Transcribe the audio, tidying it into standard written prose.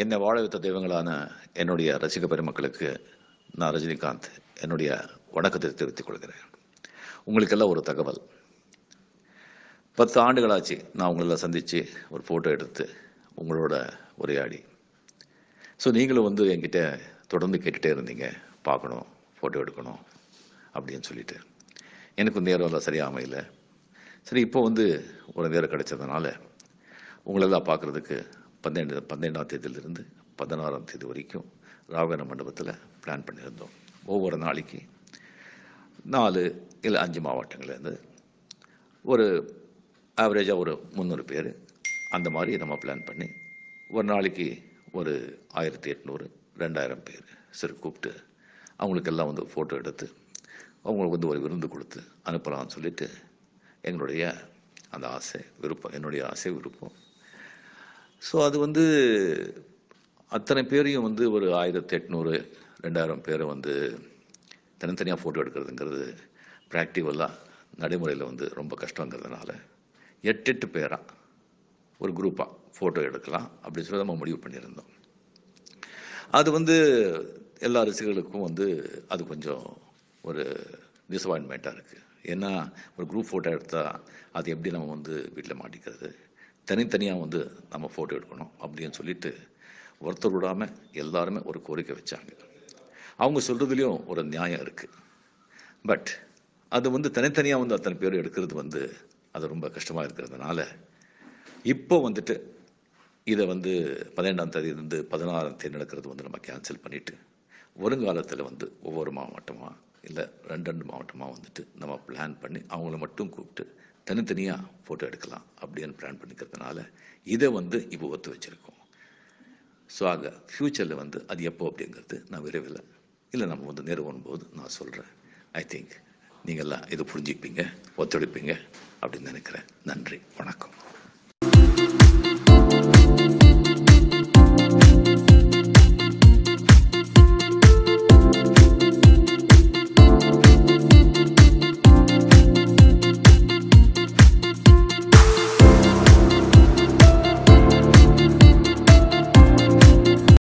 என்னை வாழ வைத்த தெய்வங்களான என்னுடைய ரசிக பெருமக்களுக்கு நான் ரஜினிகாந்த் என்னுடைய வணக்கத்தை தெரிவித்துக் கொள்கிறேன். உங்களுக்கெல்லாம் ஒரு தகவல். 10 ஆண்டுகளாச்சு நான் உங்களெல்லாம் சந்தித்து ஒரு ஃபோட்டோ எடுத்து உங்களோட உரையாடி. ஸோ நீங்களும் என்கிட்ட தொடர்ந்து கேட்டுகிட்டே இருந்தீங்க, பார்க்கணும், ஃபோட்டோ எடுக்கணும் அப்படின்னு சொல்லிட்டு. எனக்கு நேரம் சரியாக அமையல. சரி, இப்போ ஒரு நேரம் கிடைச்சதுனால உங்களெல்லாம் பார்க்குறதுக்கு 12ஆம் தேதியிலிருந்து 16ஆம் தேதி வரைக்கும் ராகவன மண்டபத்தில் பிளான் பண்ணியிருந்தோம். ஒவ்வொரு நாளைக்கு 4 இல்லை 5 மாவட்டங்கள்லேருந்து ஒரு ஆவரேஜாக ஒரு 300 பேர் அந்த மாதிரி நம்ம பிளான் பண்ணி ஒரு நாளைக்கு ஒரு 1800 2000 பேர் சரி கூப்பிட்டு அவங்களுக்கெல்லாம் ஃபோட்டோ எடுத்து அவங்களுக்கு ஒரு விருந்து கொடுத்து அனுப்பலாம்னு சொல்லிட்டு எங்களுடைய அந்த ஆசை விருப்பம், என்னுடைய ஆசை விருப்பம். ஸோ அது அத்தனை பேரையும் ஒரு 1800 2000 பேரை தனித்தனியாக ஃபோட்டோ எடுக்கிறதுங்கிறது ப்ராக்டிக்கலாக நடைமுறையில் ரொம்ப கஷ்டங்கிறதுனால 8 பேராக ஒரு குரூப்பாக ஃபோட்டோ எடுக்கலாம் அப்படின்னு சொல்லி நம்ம முடிவு பண்ணியிருந்தோம். அது எல்லா ரசிகர்களுக்கும் அது கொஞ்சம் ஒரு டிசப்பாயின்மெண்ட்டாக இருக்குது. ஏன்னா ஒரு குரூப் ஃபோட்டோ எடுத்தால் அது எப்படி நம்ம வீட்டில் மாட்டிக்கிறது, தனித்தனியாக நம்ம ஃபோட்டோ எடுக்கணும் அப்படின்னு சொல்லிட்டு ஒருத்தர் விடாமல் எல்லாருமே ஒரு கோரிக்கை வச்சாங்க. அவங்க சொல்கிறதுலேயும் ஒரு நியாயம் இருக்குது. பட் அது தனித்தனியாக அத்தனை பேர் எடுக்கிறது அது ரொம்ப கஷ்டமாக இருக்கிறதுனால இப்போ இதை 12ஆம் தேதியிலிருந்து 16ஆம் தேதி நடக்கிறது நம்ம கேன்சல் பண்ணிவிட்டு வருங்காலத்தில் ஒவ்வொரு மாவட்டமாக இல்லை 2 மாவட்டமாக நம்ம பிளான் பண்ணி அவங்கள மட்டும் கூப்பிட்டு தனித்தனியாக ஃபோட்டோ எடுக்கலாம் அப்படின்னு பிளான் பண்ணிக்கிறதுனால இதை இப்போ ஒத்து வச்சுருக்கோம். ஸோ ஆக ஃப்யூச்சரில் அது எப்போ அப்படிங்கிறது நான் விரைவில் இல்லை நம்ம நேரம் வரும்போது நான் சொல்கிறேன். ஐ திங்க் நீங்கள்லாம் இதை புரிஞ்சுப்பீங்க, ஒத்துழைப்பீங்க அப்படின்னு நினைக்கிறேன். நன்றி.